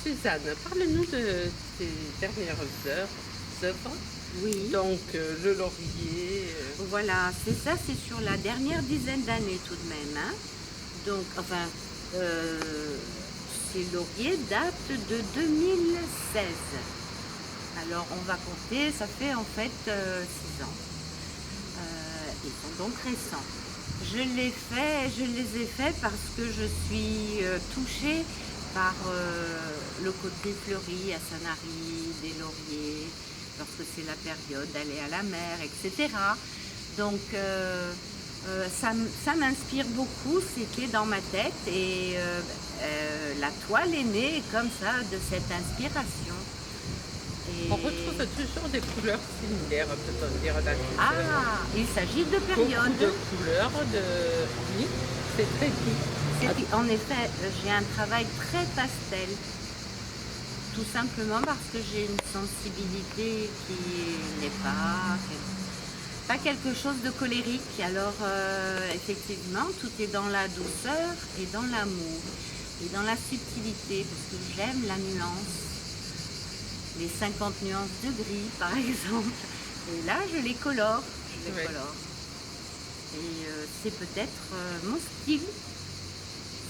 Suzanne, parle-nous de tes dernières œuvres. Oui, Donc, le laurier. voilà, c'est ça, c'est sur la dernière dizaine d'années tout de même, hein. Donc, enfin, euh, ces lauriers datent de 2016. Alors, on va compter, ça fait en fait 6 ans. Ils sont donc récents. Je les ai faits parce que je suis touchée par le côté fleuri à Sanary, des lauriers, lorsque c'est la période d'aller à la mer, etc. Donc ça m'inspire beaucoup, c'était dans ma tête et la toile est née comme ça de cette inspiration. On retrouve Et toujours des couleurs similaires, peut-on dire, dans ah, il s'agit de beaucoup périodes. de couleurs, de... Oui, c'est très vif. En effet, j'ai un travail très pastel, tout simplement parce que j'ai une sensibilité qui n'est pas quelque chose de colérique. Alors effectivement, tout est dans la douceur et dans l'amour et dans la subtilité, parce que j'aime la nuance, les 50 nuances de gris par exemple. Et là, je les colore, Oui. Et c'est peut-être mon style,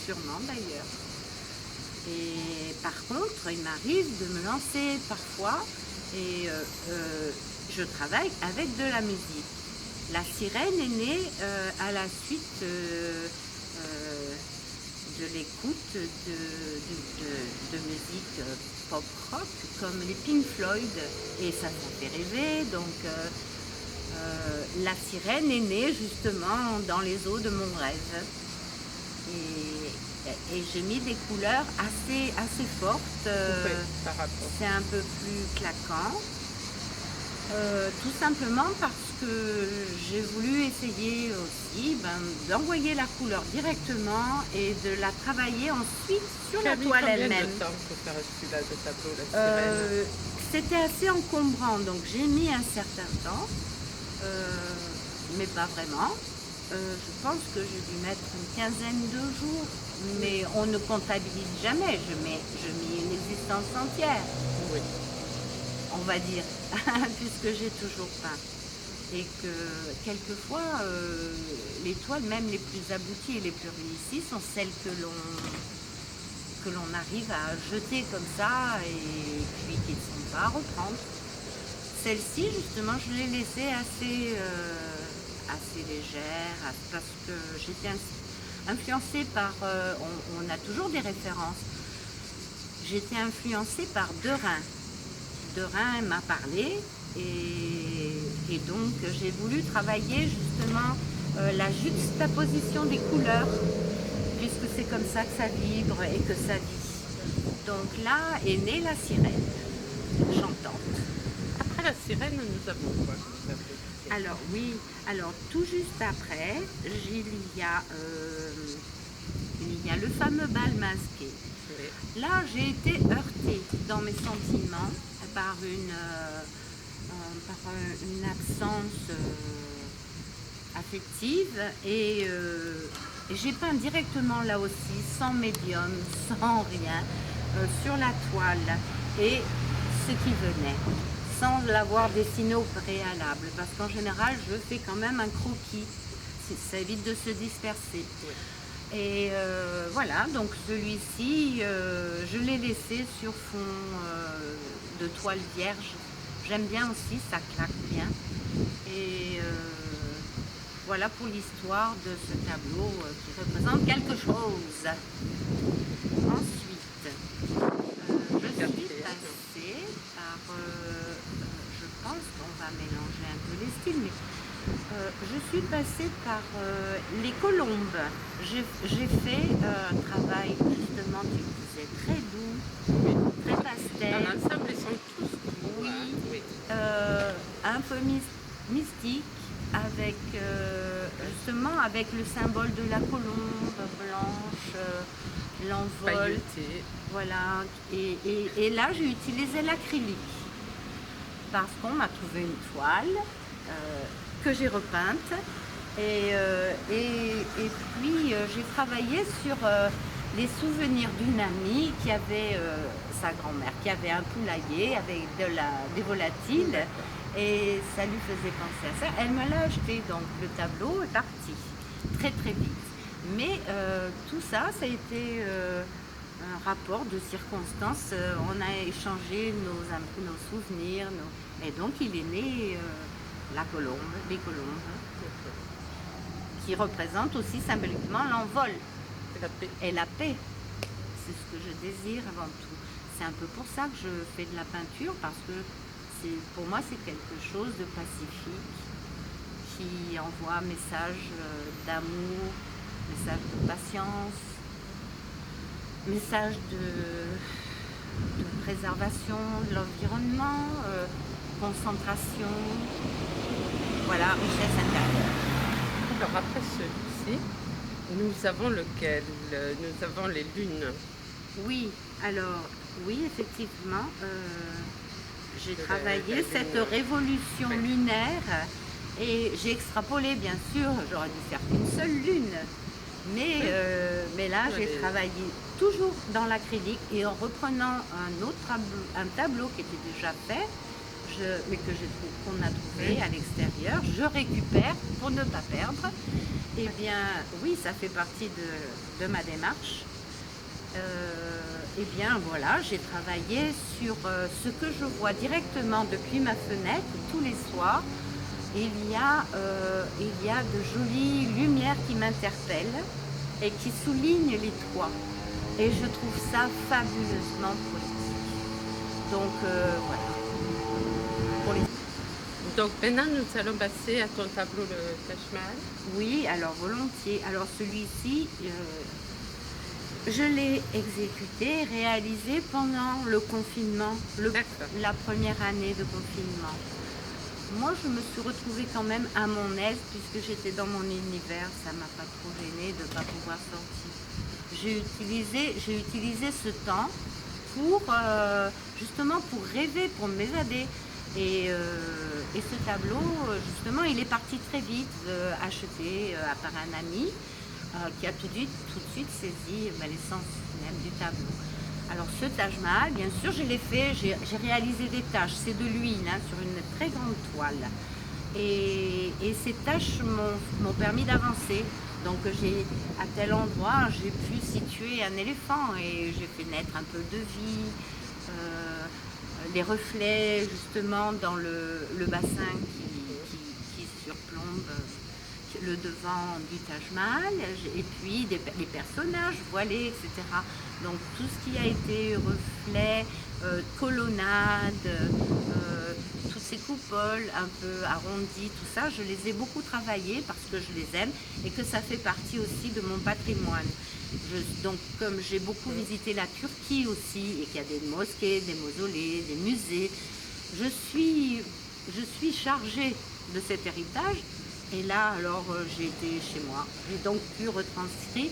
sûrement d'ailleurs. Et par contre, il m'arrive de me lancer parfois et je travaille avec de la musique. La sirène est née à la suite de l'écoute de musique pop-rock comme les Pink Floyd et ça fait rêver. Donc la sirène est née justement dans les eaux de mon rêve. Et j'ai mis des couleurs assez fortes. Oui, par rapport. C'est un peu plus claquant. Tout simplement parce que j'ai voulu essayer aussi d'envoyer la couleur directement et de la travailler ensuite sur Tu as la mis toile combien elle-même. de temps pour faire celui-là de tableau, la sirène? C'était assez encombrant, donc j'ai mis un certain temps, mais pas vraiment. Je pense que j'ai dû mettre une quinzaine de jours, mais on ne comptabilise jamais. Je mets une existence entière, Oui. on va dire, puisque j'ai toujours peint. Et que quelquefois, les toiles, même les plus abouties et les plus réussies, sont celles que l'on arrive à jeter comme ça et puis qui ne sont pas à reprendre. Celle-ci, justement, je l'ai laissée assez légère parce que j'étais influencée par... on a toujours des références. J'étais influencée par Derain. Derain m'a parlé et donc j'ai voulu travailler justement la juxtaposition des couleurs puisque c'est comme ça que ça vibre et que ça vit. Donc là est née la sirène chantante. Après la sirène, nous avons quoi comme tableau de sirène? Alors oui, alors tout juste après, il y a le fameux bal masqué. Oui. Là, j'ai été heurtée dans mes sentiments par une absence affective et j'ai peint directement là aussi, sans médium, sans rien, sur la toile et ce qui venait, sans l'avoir dessiné au préalable, parce qu'en général, je fais quand même un croquis, ça évite de se disperser. Oui. Et voilà, donc celui-ci, je l'ai laissé sur fond de toile vierge. J'aime bien aussi, ça claque bien. Et voilà pour l'histoire de ce tableau qui représente quelque chose. Ensuite, je suis passée par, je pense qu'on va mélanger un peu les styles, mais je suis passée par les colombes. J'ai fait un travail justement, tu disais, très doux, très Dans pastel, l'ensemble, ils sont tous doux. oui, Hein. Oui. un peu mystique, avec justement avec le symbole de la colombe blanche, l'envol. Pailleté. Voilà, et là j'ai utilisé l'acrylique parce qu'on m'a trouvé une toile que j'ai repeinte et puis j'ai travaillé sur les souvenirs d'une amie qui avait sa grand-mère, qui avait un poulailler avec des volatiles D'accord. et ça lui faisait penser à ça. Elle me l'a acheté, donc le tableau est parti très très vite. Mais tout ça, ça a été un rapport de circonstances. On a échangé nos souvenirs et donc il est né la colombe, les colombes, D'accord. qui représentent aussi symboliquement l'envol Et la paix. et la paix. C'est ce que je désire avant tout. C'est un peu pour ça que je fais de la peinture, parce que pour moi c'est quelque chose de pacifique, qui envoie un message d'amour, message de patience, message de préservation de l'environnement, concentration, voilà, richesse intérieure. Alors après celui-ci, nous avons lequel? Nous avons les lunes. Oui, alors, oui, effectivement, j'ai De la travaillé lune. cette révolution Oui. lunaire et j'ai extrapolé, bien sûr, j'aurais dû faire qu'une seule lune. Mais là, j'ai Ouais. travaillé toujours dans l'acrylique et en reprenant un tableau qui était déjà fait, mais qu'on a trouvé à l'extérieur, je récupère pour ne pas perdre. Eh bien, oui, ça fait partie de ma démarche. Eh bien voilà, j'ai travaillé sur ce que je vois directement depuis ma fenêtre tous les soirs. Il y a de jolies lumières qui m'interpellent et qui soulignent les toits. Et je trouve ça fabuleusement poétique. Donc voilà. Pour les- Donc maintenant, nous allons passer à ton tableau, le Taj Mahal. Oui, alors volontiers. Alors celui-ci, je l'ai exécuté, réalisé pendant le confinement, D'accord. la première année de confinement. Moi, je me suis retrouvée quand même à mon aise puisque j'étais dans mon univers. Ça m'a pas trop gênée de ne pas pouvoir sortir. J'ai utilisé ce temps pour justement pour rêver, pour m'évader. Et ce tableau, justement, il est parti très vite, acheté par un ami qui a tout de suite saisi l'essence même du tableau. Alors ce Taj Mahal, bien sûr, je l'ai fait, j'ai réalisé des taches, c'est de l'huile sur une très grande toile. Et ces taches m'ont permis d'avancer. Donc à tel endroit, j'ai pu situer un éléphant et j'ai fait naître un peu de vie, les reflets justement dans le bassin qui surplombe le devant du Taj Mahal, et puis les personnages voilés, etc. Donc tout ce qui a été reflet, colonnade, toutes ces coupoles un peu arrondies, tout ça, je les ai beaucoup travaillées parce que je les aime et que ça fait partie aussi de mon patrimoine. Donc comme j'ai beaucoup visité la Turquie aussi et qu'il y a des mosquées, des mausolées, des musées, je suis chargée de cet héritage. Et là, alors, j'ai été chez moi. J'ai donc pu retranscrire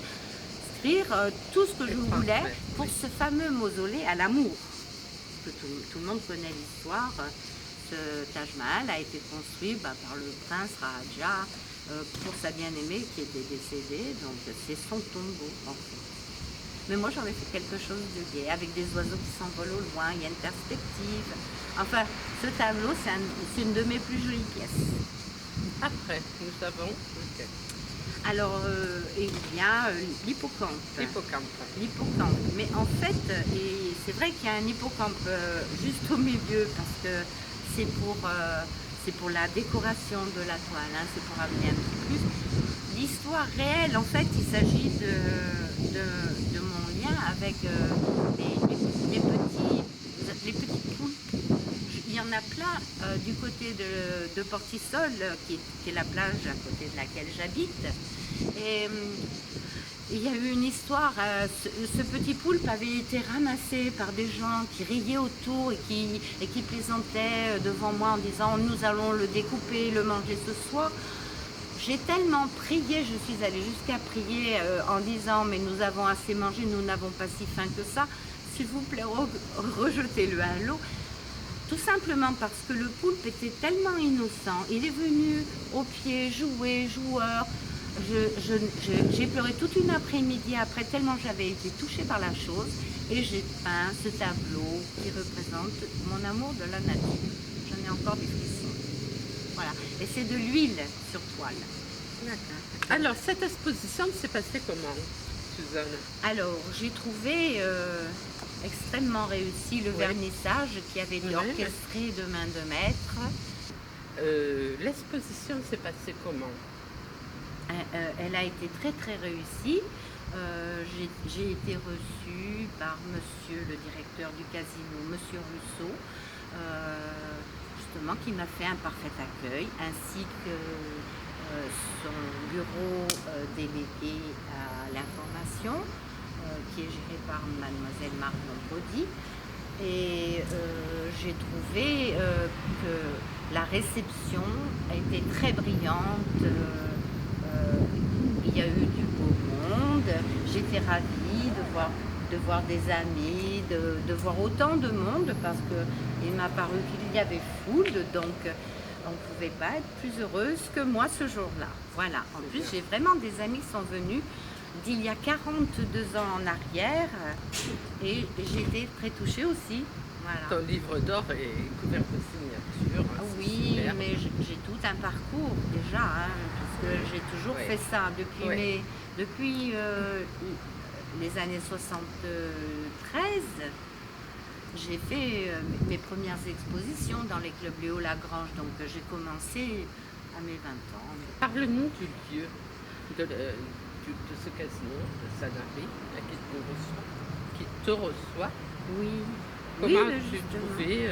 tout ce que je voulais pour ce fameux mausolée à l'amour. Que tout le monde connaît l'histoire. Ce Taj Mahal a été construit par le prince Raja pour sa bien-aimée qui était décédée. Donc, c'est son tombeau, en fait. Mais moi, j'en ai fait quelque chose de gai, avec des oiseaux qui s'envolent au loin, il y a une perspective. Enfin, ce tableau, c'est une de mes plus jolies pièces. Après, nous avons lequel? Alors, il y a l'hippocampe. Hippocampe. L'hippocampe. Mais en fait, et c'est vrai qu'il y a un hippocampe juste au milieu parce que c'est pour la décoration de la toile, c'est pour amener un petit plus. L'histoire réelle, en fait, il s'agit de mon lien avec les petites poulpes. Il y en a plein du côté de Portisol, qui est la plage à côté de laquelle j'habite. Et il y a eu une histoire, ce petit poulpe avait été ramassé par des gens qui riaient autour et qui plaisantaient devant moi en disant « nous allons le découper, le manger ce soir ». J'ai tellement prié, je suis allée jusqu'à prier en disant « mais nous avons assez mangé, nous n'avons pas si faim que ça, s'il vous plaît, rejetez-le à l'eau ». Tout simplement parce que le poulpe était tellement innocent. Il est venu au pied, jouer, joueur. J'ai pleuré toute une après-midi après, tellement j'avais été touchée par la chose. Et j'ai peint ce tableau qui représente mon amour de la nature. J'en ai encore des frissons. Voilà. Et c'est de l'huile sur toile. D'accord. Alors, cette exposition s'est passée comment, Suzanne? Alors, j'ai trouvé extrêmement réussi le Oui. vernissage qui avait été Oui. orchestré de main de maître. L'exposition s'est passée comment? Elle a été très très réussie. J'ai été reçue par monsieur le directeur du casino, monsieur Rousseau, justement qui m'a fait un parfait accueil, ainsi que son bureau délégué à l'information, qui est géré par mademoiselle Marion Brody. Et j'ai trouvé que la réception a été très brillante. Il y a eu du beau monde. J'étais ravie de voir des amis, de voir autant de monde parce qu'il m'a paru qu'il y avait foule, donc on ne pouvait pas être plus heureuse que moi ce jour-là. Voilà. En plus, j'ai vraiment des amis qui sont venus d'il y a 42 ans en arrière et j'ai été très touchée aussi. Voilà. Ton livre d'or est couvert de signatures. Ah c'est oui, super. mais j'ai tout un parcours déjà, hein, puisque j'ai toujours Oui. fait ça depuis, Oui. depuis les années 73. J'ai fait mes premières expositions dans les clubs Léo Lagrange, donc j'ai commencé à mes 20 ans. Parle-nous du lieu, de ce casino, de Sanary, là, qui te reçoit. Oui, Comment oui, as-tu justement. trouvé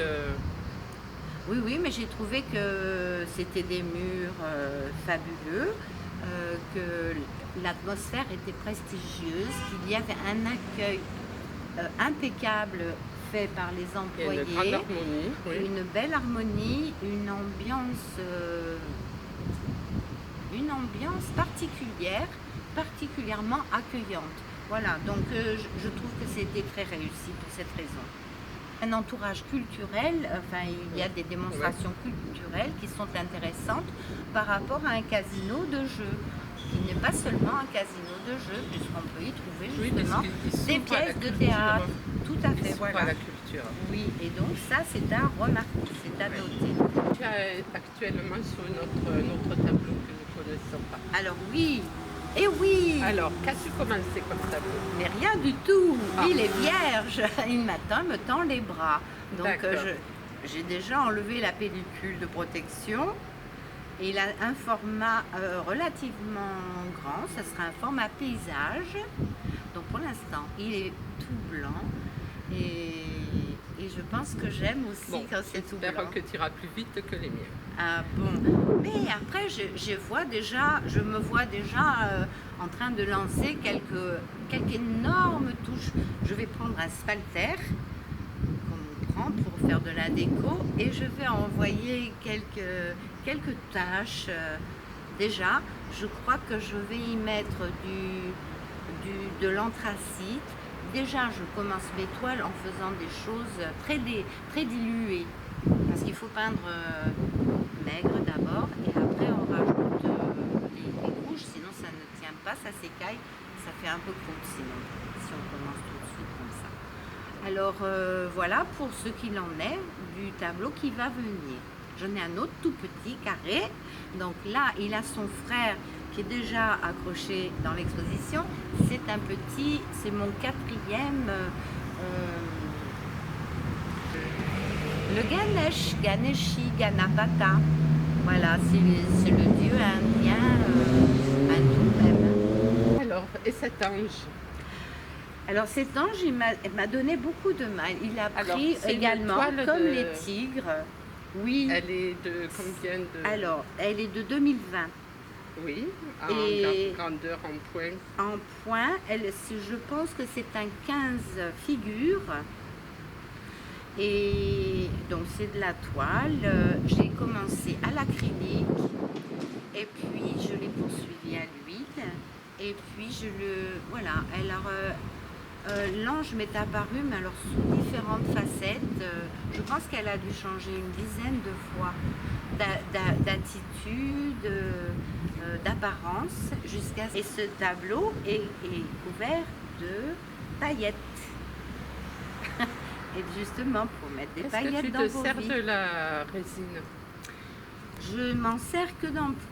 Oui, oui, mais j'ai trouvé que c'était des murs fabuleux, que l'atmosphère était prestigieuse, qu'il y avait un accueil impeccable fait par les il y a une grande employés, harmonie, oui. une belle harmonie, une ambiance particulière, particulièrement accueillante. Voilà, donc je trouve que c'était très réussi pour cette raison. Un entourage culturel, enfin il y a des démonstrations culturelles qui sont intéressantes par rapport à un casino de jeu, qui n'est pas seulement un casino de jeu, puisqu'on peut y trouver Oui, justement parce qu'il des s'ouvre à la pièces de culture. théâtre. Tout à Il fait, s'ouvre à voilà. la culture. Oui, et donc ça c'est à remarquer, c'est à noter. Tu es actuellement sur notre tableau que nous ne connaissons pas. Alors oui, et oui, Alors, qu'as-tu commencé comme tableau? mais rien du tout, Ah. il est vierge, il m'attend, me tend les bras. Donc D'accord. j'ai déjà enlevé la pellicule de protection. Et il a un format relativement grand, ça sera un format paysage. Donc pour l'instant, il est tout blanc. Et je pense que j'aime aussi Bon, quand c'est tout blanc. j'espère que tu iras plus vite que les miens. Ah bon. Mais après, je me vois déjà en train de lancer quelques énormes touches. Je vais prendre un spalter qu'on prend pour faire de la déco et je vais envoyer quelques tâches. Déjà, je crois que je vais y mettre de l'anthracite. Déjà, je commence mes toiles en faisant des choses très diluées. Parce qu'il faut peindre maigre d'abord et après on rajoute les rouges, sinon ça ne tient pas, ça s'écaille, ça fait un peu croûte sinon, si on commence tout de suite comme ça. Alors voilà pour ce qu'il en est du tableau qui va venir. J'en ai un autre tout petit, carré. Donc là, il a son frère qui est déjà accroché dans l'exposition. C'est mon quatrième. Le Ganeshi Ganapata. Voilà, c'est le dieu indien hindou même. Alors, et cet ange? Alors cet ange, il m'a donné beaucoup de mal. Il a Alors, pris c'est une également, toile comme de- les tigres. Oui. Elle est de combien de... Alors, elle est de 2020. Oui, en Et- grandeur, en point. En point, je pense que c'est un 15 figures. Et donc c'est de la toile. J'ai commencé à l'acrylique. Et puis je l'ai poursuivi à l'huile. Et puis voilà. Alors L'ange m'est apparue, mais alors sous différentes facettes. Je pense qu'elle a dû changer une dizaine de fois d'attitude, d'apparence, jusqu'à... Et ce tableau est couvert de paillettes. Et justement, pour mettre des paillettes dans vos Est-ce que tu te vies. sers de la résine? Je m'en sers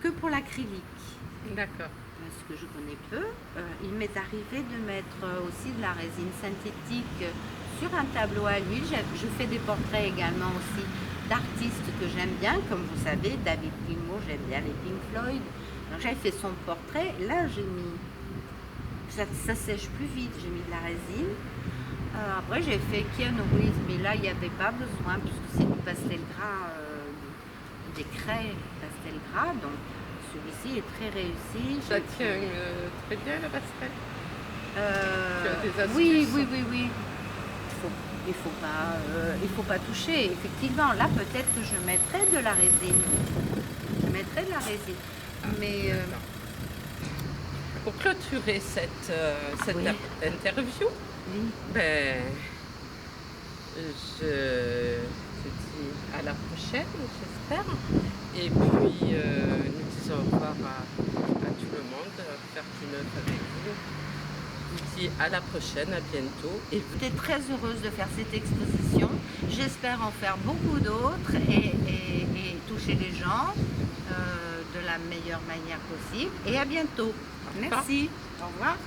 que pour l'acrylique. D'accord. Parce que je connais peu. Il m'est arrivé de mettre aussi de la résine synthétique sur un tableau à l'huile. Je fais des portraits également aussi d'artistes que j'aime bien. Comme vous savez, David Gilmour, j'aime bien les Pink Floyd. Donc j'avais fait son portrait. Là, j'ai mis... Ça sèche plus vite. J'ai mis de la résine. Après, j'ai fait Keanu Reeves, mais là, il n'y avait pas besoin, puisque c'est du pastel gras, des craies pastel gras. Donc, celui-ci est très réussi. Ça tient très bien la pastel. Tu as des astuces? Oui. Il faut pas toucher. Effectivement, là, peut-être que je mettrai de la résine. Mais Pour clôturer cette Oui. interview, oui. ben, je te dis à la prochaine, j'espère. Et puis, nous disons au revoir à tout le monde, faire du neuf avec vous. Je vous dis à la prochaine, à bientôt. Et J'étais très heureuse de faire cette exposition. J'espère en faire beaucoup d'autres et toucher les gens de la meilleure manière possible. Et à bientôt. Merci. Au revoir.